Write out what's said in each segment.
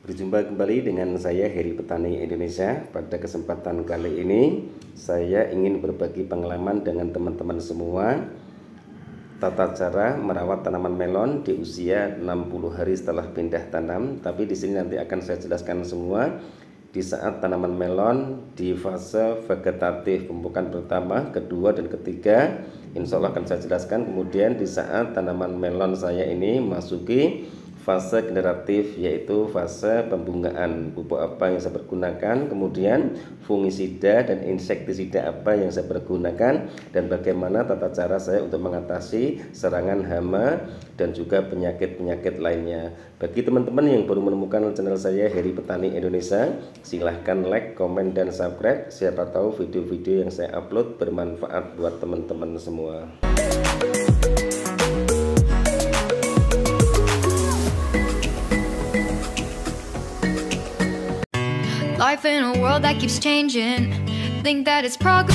Berjumpa kembali dengan saya Heri Petani Indonesia. Pada kesempatan kali ini saya ingin berbagi pengalaman dengan teman-teman semua tata cara merawat tanaman melon di usia 60 hari setelah pindah tanam. Tapi di sini nanti akan saya jelaskan semua di saat tanaman melon di fase vegetatif pembukaan pertama, kedua, dan ketiga. Insya Allah akan saya jelaskan. Kemudian di saat tanaman melon saya ini masuki fase generatif, yaitu fase pembungaan, pupuk apa yang saya pergunakan, kemudian fungisida dan insektisida apa yang saya pergunakan, dan bagaimana tata cara saya untuk mengatasi serangan hama dan juga penyakit-penyakit lainnya. Bagi teman-teman yang baru menemukan channel saya Heri Petani Indonesia, silahkan like, komen, dan subscribe. Siapa tahu video-video yang saya upload bermanfaat buat teman-teman semua. Life in a world that keeps changing. Think that it's progress.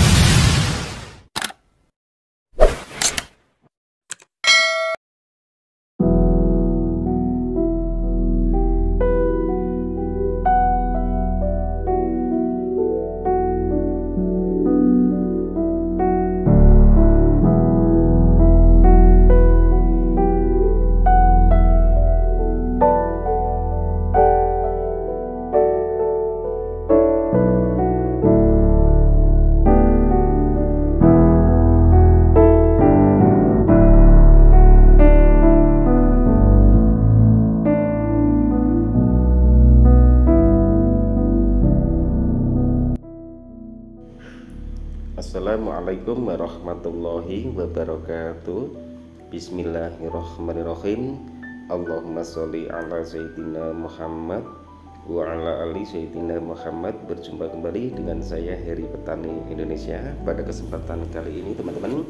Assalamualaikum warahmatullahi wabarakatuh. Bismillahirrahmanirrahim. Allahumma sholli ala sayyidina Muhammad wa ala ali sayyidina Muhammad. Berjumpa kembali dengan saya Heri Petani Indonesia. Pada kesempatan kali ini teman-teman,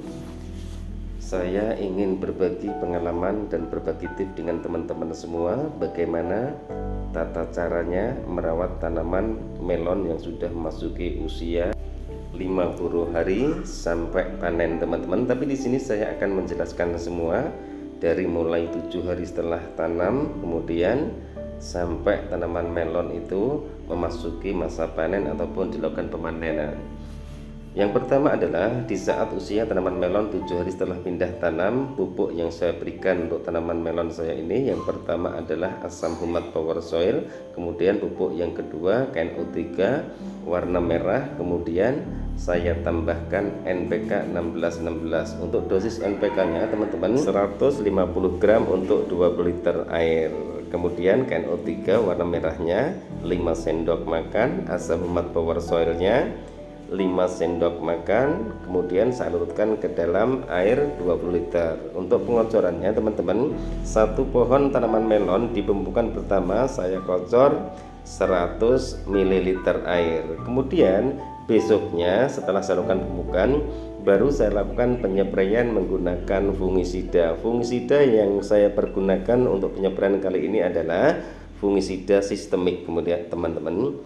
saya ingin berbagi pengalaman dan berbagi tips dengan teman-teman semua bagaimana tata caranya merawat tanaman melon yang sudah memasuki usia 50 hari sampai panen teman-teman. Tapi di sini saya akan menjelaskan semua dari mulai 7 hari setelah tanam kemudian sampai tanaman melon itu memasuki masa panen ataupun dilakukan pemanenan. Yang pertama adalah di saat usia tanaman melon 7 hari setelah pindah tanam, pupuk yang saya berikan untuk tanaman melon saya ini yang pertama adalah asam humat power soil, kemudian pupuk yang kedua KNO3 warna merah, kemudian saya tambahkan NPK 1616. Untuk dosis NPK nya teman-teman 150 gram untuk 20 liter air. Kemudian KNO3 warna merahnya 5 sendok makan, asam humat power soilnya 5 sendok makan, kemudian saya larutkan ke dalam air 20 liter. Untuk pengocorannya teman-teman, satu pohon tanaman melon di pembukaan pertama saya kocor 100 ml air. Kemudian besoknya setelah saya lakukan pemupukan, baru saya lakukan penyepraian menggunakan fungisida. Fungisida yang saya pergunakan untuk penyepraian kali ini adalah fungisida sistemik. Kemudian teman-teman,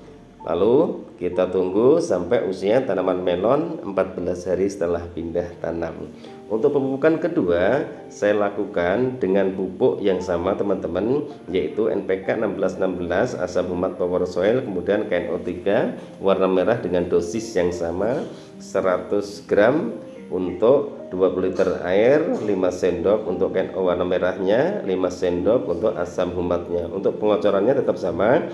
lalu kita tunggu sampai usia tanaman melon 14 hari setelah pindah tanam. Untuk pemupukan kedua saya lakukan dengan pupuk yang sama teman-teman, yaitu NPK 1616 asam humat power soil, kemudian KNO3 warna merah dengan dosis yang sama 100 gram untuk 20 liter air, 5 sendok untuk KNO warna merahnya, 5 sendok untuk asam humatnya. Untuk pengocorannya tetap sama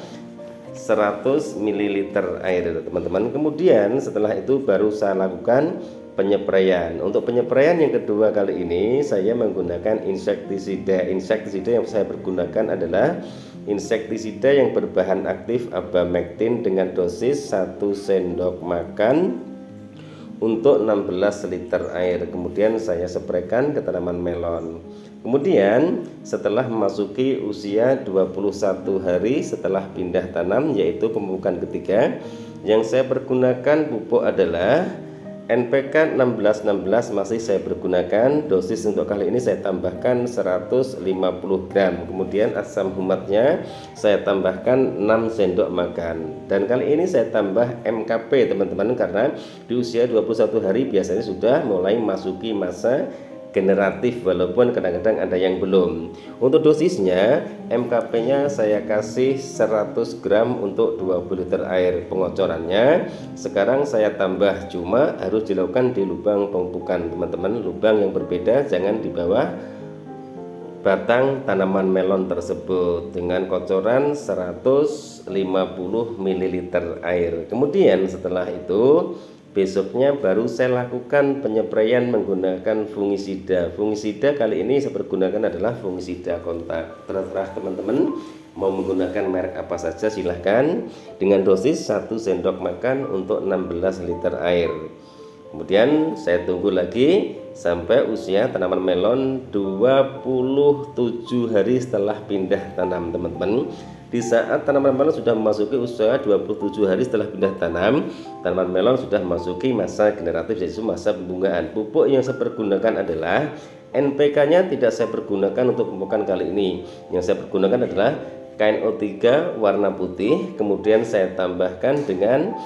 100 ml air teman-teman. Kemudian setelah itu baru saya lakukan penyepraian. Untuk penyepraian yang kedua kali ini saya menggunakan insektisida. Insektisida yang saya pergunakan adalah insektisida yang berbahan aktif abamectin dengan dosis 1 sendok makan untuk 16 liter air. Kemudian saya spraykan ke tanaman melon. Kemudian setelah memasuki usia 21 hari setelah pindah tanam, yaitu pemupukan ketiga, yang saya pergunakan pupuk adalah NPK 1616 masih saya pergunakan. Dosis untuk kali ini saya tambahkan 150 gram. Kemudian asam humatnya saya tambahkan 6 sendok makan. Dan kali ini saya tambah MKP teman-teman, karena di usia 21 hari biasanya sudah mulai masuki masa generatif, walaupun kadang-kadang ada yang belum. Untuk dosisnya, MKP-nya saya kasih 100 gram untuk 20 liter air. Pengocorannya sekarang saya tambah, cuma harus dilakukan di lubang pemupukan teman-teman, lubang yang berbeda, jangan di bawah batang tanaman melon tersebut, dengan kocoran 150 ml air. Kemudian setelah itu besoknya baru saya lakukan penyepraian menggunakan fungisida. Fungisida kali ini saya pergunakan adalah fungisida kontak. Terserah teman-teman mau menggunakan merek apa saja silahkan, dengan dosis 1 sendok makan untuk 16 liter air. Kemudian saya tunggu lagi sampai usia tanaman melon 27 hari setelah pindah tanam teman-teman. Di saat tanaman melon sudah memasuki usia 27 hari setelah pindah tanam, tanaman melon sudah memasuki masa generatif, yaitu masa pembungaan. Pupuk yang saya pergunakan adalah NPK-nya tidak saya pergunakan untuk pemupukan kali ini. Yang saya pergunakan adalah KNO3 warna putih, kemudian saya tambahkan dengan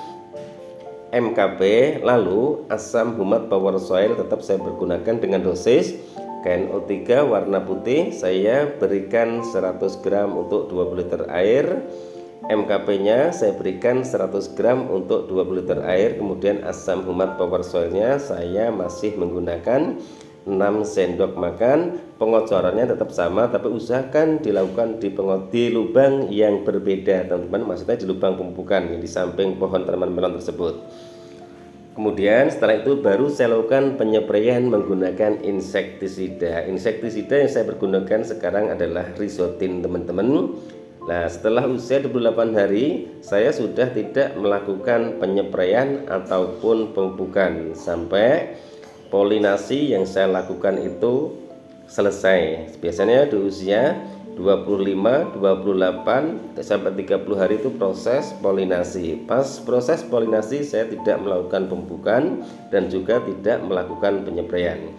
MKP, lalu asam humat power soil tetap saya pergunakan dengan dosis KNO3 warna putih saya berikan 100 gram untuk 20 liter air. MKP nya saya berikan 100 gram untuk 20 liter air. Kemudian asam humat power soilnya saya masih menggunakan 6 sendok makan. Pengocorannya tetap sama, tapi usahakan dilakukan di lubang yang berbeda teman-teman, maksudnya di lubang pemupukan yang di samping pohon tanaman melon tersebut. Kemudian setelah itu baru saya lakukan penyepraian menggunakan insektisida. Insektisida yang saya pergunakan sekarang adalah Risotin teman-teman. Nah, setelah usia 28 hari saya sudah tidak melakukan penyepraian ataupun pemupukan sampai polinasi yang saya lakukan itu selesai. Biasanya di usia 25, 28 sampai 30 hari itu proses polinasi. Pas proses polinasi saya tidak melakukan pemupukan dan juga tidak melakukan penyepraian.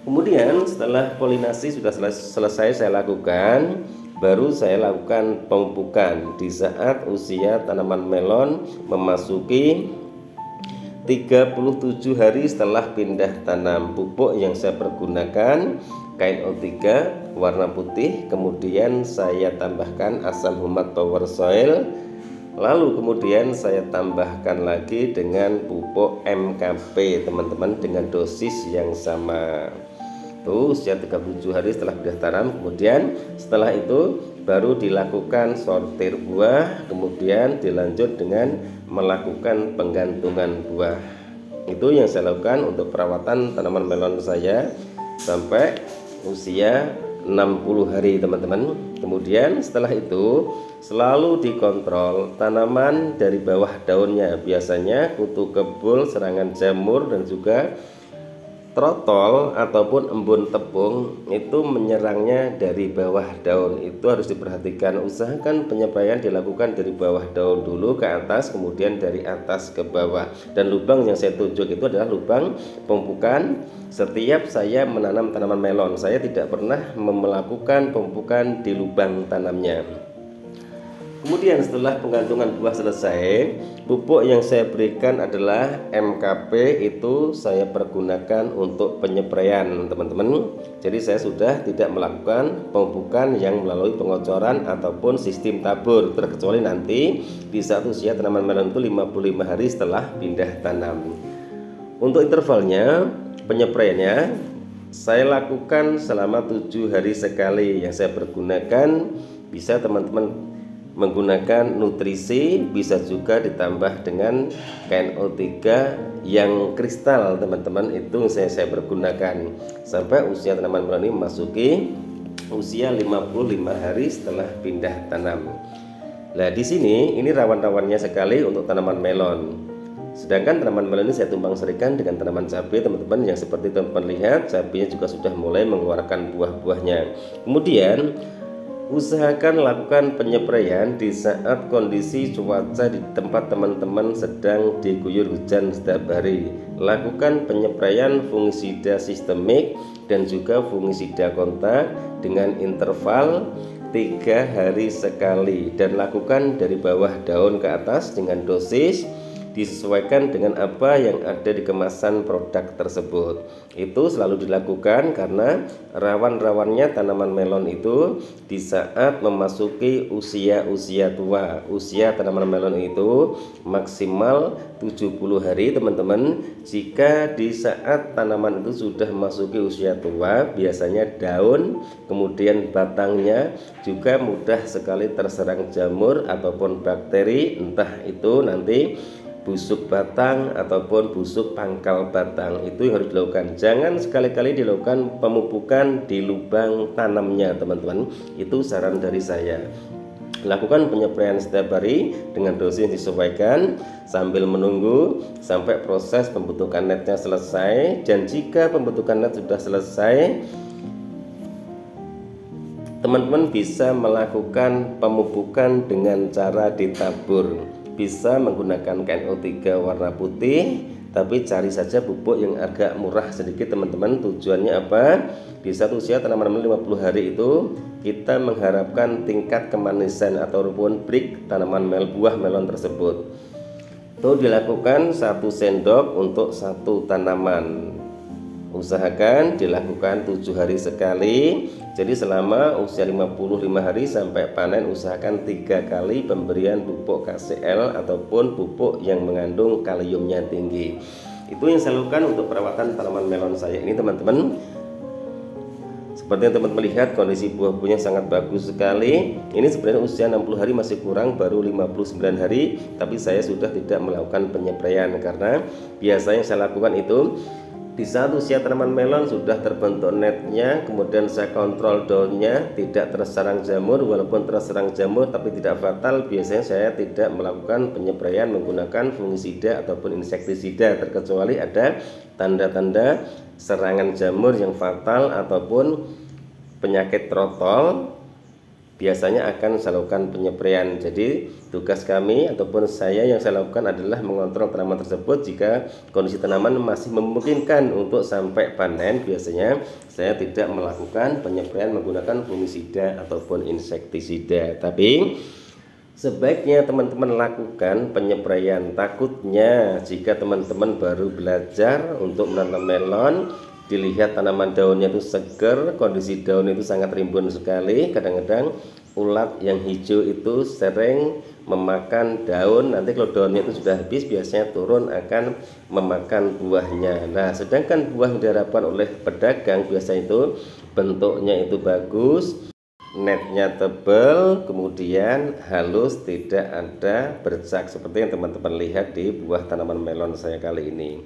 Kemudian setelah polinasi sudah selesai saya lakukan, baru saya lakukan pemupukan di saat usia tanaman melon memasuki 37 hari setelah pindah tanam. Pupuk yang saya pergunakan KNO3 warna putih, kemudian saya tambahkan asam humat power soil, lalu kemudian saya tambahkan lagi dengan pupuk MKP teman-teman dengan dosis yang sama. Tuh usia 37 hari setelah pindah tanam. Kemudian setelah itu baru dilakukan sortir buah, kemudian dilanjut dengan melakukan penggantungan buah. Itu yang saya lakukan untuk perawatan tanaman melon saya sampai usia 60 hari teman-teman. Kemudian setelah itu selalu dikontrol tanaman dari bawah daunnya, biasanya kutu kebul, serangan jamur, dan juga trotol ataupun embun tepung itu menyerangnya dari bawah daun. Itu harus diperhatikan. Usahakan penyepraian dilakukan dari bawah daun dulu ke atas, kemudian dari atas ke bawah. Dan lubang yang saya tunjuk itu adalah lubang pemupukan. Setiap saya menanam tanaman melon, saya tidak pernah melakukan pemupukan di lubang tanamnya. Kemudian setelah penggantungan buah selesai, pupuk yang saya berikan adalah MKP, itu saya pergunakan untuk penyepraian teman-teman. Jadi saya sudah tidak melakukan pemupukan yang melalui pengocoran ataupun sistem tabur, terkecuali nanti di saat usia tanaman melon itu 55 hari setelah pindah tanam. Untuk intervalnya penyepraiannya saya lakukan selama 7 hari sekali. Yang saya pergunakan bisa teman-teman menggunakan nutrisi, bisa juga ditambah dengan KNO3 yang kristal teman-teman, itu saya pergunakan sampai usia tanaman melon ini memasuki usia 55 hari setelah pindah tanam. Nah di sini ini rawan-rawannya sekali untuk tanaman melon. Sedangkan tanaman melon ini saya tumpang serikan dengan tanaman cabai teman-teman, yang seperti teman-teman lihat cabainya juga sudah mulai mengeluarkan buah-buahnya. Kemudian usahakan lakukan penyepraian di saat kondisi cuaca di tempat teman-teman sedang diguyur hujan setiap hari. Lakukan penyepraian fungisida sistemik dan juga fungisida kontak dengan interval 3 hari sekali, dan lakukan dari bawah daun ke atas dengan dosis disesuaikan dengan apa yang ada di kemasan produk tersebut. Itu selalu dilakukan karena rawan-rawannya tanaman melon itu di saat memasuki usia tua. Usia tanaman melon itu maksimal 70 hari teman-teman. Jika di saat tanaman itu sudah memasuki usia tua, biasanya daun kemudian batangnya juga mudah sekali terserang jamur ataupun bakteri, entah itu nanti busuk batang ataupun busuk pangkal batang. Itu yang harus dilakukan. Jangan sekali-kali dilakukan pemupukan di lubang tanamnya teman-teman. Itu saran dari saya. Lakukan penyepraian setiap hari dengan dosis disesuaikan sambil menunggu sampai proses pembentukan netnya selesai. Dan jika pembentukan net sudah selesai, teman-teman bisa melakukan pemupukan dengan cara ditabur. Bisa menggunakan KNO3 warna putih, tapi cari saja pupuk yang agak murah sedikit teman-teman. Tujuannya apa? Di satu usia tanaman 50 hari itu kita mengharapkan tingkat kemanisan ataupun break tanaman buah melon tersebut. Itu dilakukan 1 sendok untuk 1 tanaman. Usahakan dilakukan 7 hari sekali. Jadi selama usia 55 hari sampai panen usahakan 3 kali pemberian pupuk KCL ataupun pupuk yang mengandung kaliumnya tinggi. Itu yang saya lakukan untuk perawatan tanaman melon saya ini teman-teman. Seperti yang teman-teman lihat, kondisi buah-buahnya sangat bagus sekali. Ini sebenarnya usia 60 hari masih kurang, baru 59 hari. Tapi saya sudah tidak melakukan penyepraian karena biasanya yang saya lakukan itu di saat usia tanaman melon sudah terbentuk netnya, kemudian saya kontrol daunnya tidak terserang jamur. Walaupun terserang jamur tapi tidak fatal, biasanya saya tidak melakukan penyepraian menggunakan fungisida ataupun insektisida, terkecuali ada tanda-tanda serangan jamur yang fatal ataupun penyakit trotol, biasanya akan saya lakukan penyepraian. Jadi tugas kami ataupun saya yang saya lakukan adalah mengontrol tanaman tersebut. Jika kondisi tanaman masih memungkinkan untuk sampai panen, biasanya saya tidak melakukan penyepraian menggunakan fungisida ataupun insektisida. Tapi sebaiknya teman-teman lakukan penyepraian. Takutnya jika teman-teman baru belajar untuk menanam melon, dilihat tanaman daunnya itu seger, kondisi daun itu sangat rimbun sekali. Kadang-kadang ulat yang hijau itu sering memakan daun. Nanti kalau daunnya itu sudah habis, biasanya turun akan memakan buahnya. Nah, sedangkan buah yang diharapkan oleh pedagang biasanya itu bentuknya itu bagus, netnya tebal, kemudian halus, tidak ada bercak seperti yang teman-teman lihat di buah tanaman melon saya kali ini.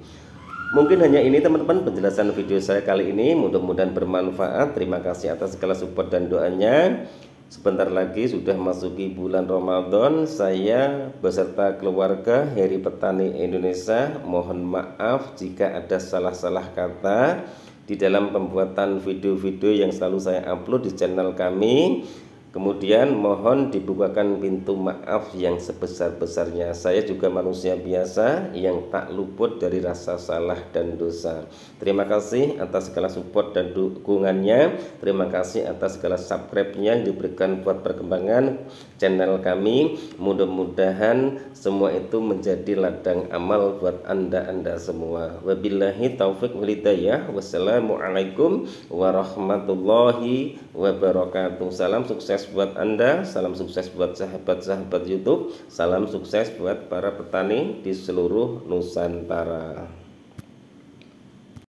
Mungkin hanya ini teman-teman penjelasan video saya kali ini, mudah-mudahan bermanfaat. Terima kasih atas segala support dan doanya. Sebentar lagi sudah masuki bulan Ramadan. Saya beserta keluarga Heri Petani Indonesia mohon maaf jika ada salah-salah kata di dalam pembuatan video-video yang selalu saya upload di channel kami. Kemudian mohon dibukakan pintu maaf yang sebesar-besarnya. Saya juga manusia biasa yang tak luput dari rasa salah dan dosa. Terima kasih atas segala support dan dukungannya. Terima kasih atas segala subscribe-nya yang diberikan buat perkembangan channel kami. Mudah-mudahan semua itu menjadi ladang amal buat anda semua. Wabillahi taufiq wal hidayah. Wassalamualaikum warahmatullahi wabarakatuh. Salam sukses buat Anda, salam sukses buat sahabat-sahabat YouTube, salam sukses buat para petani di seluruh Nusantara.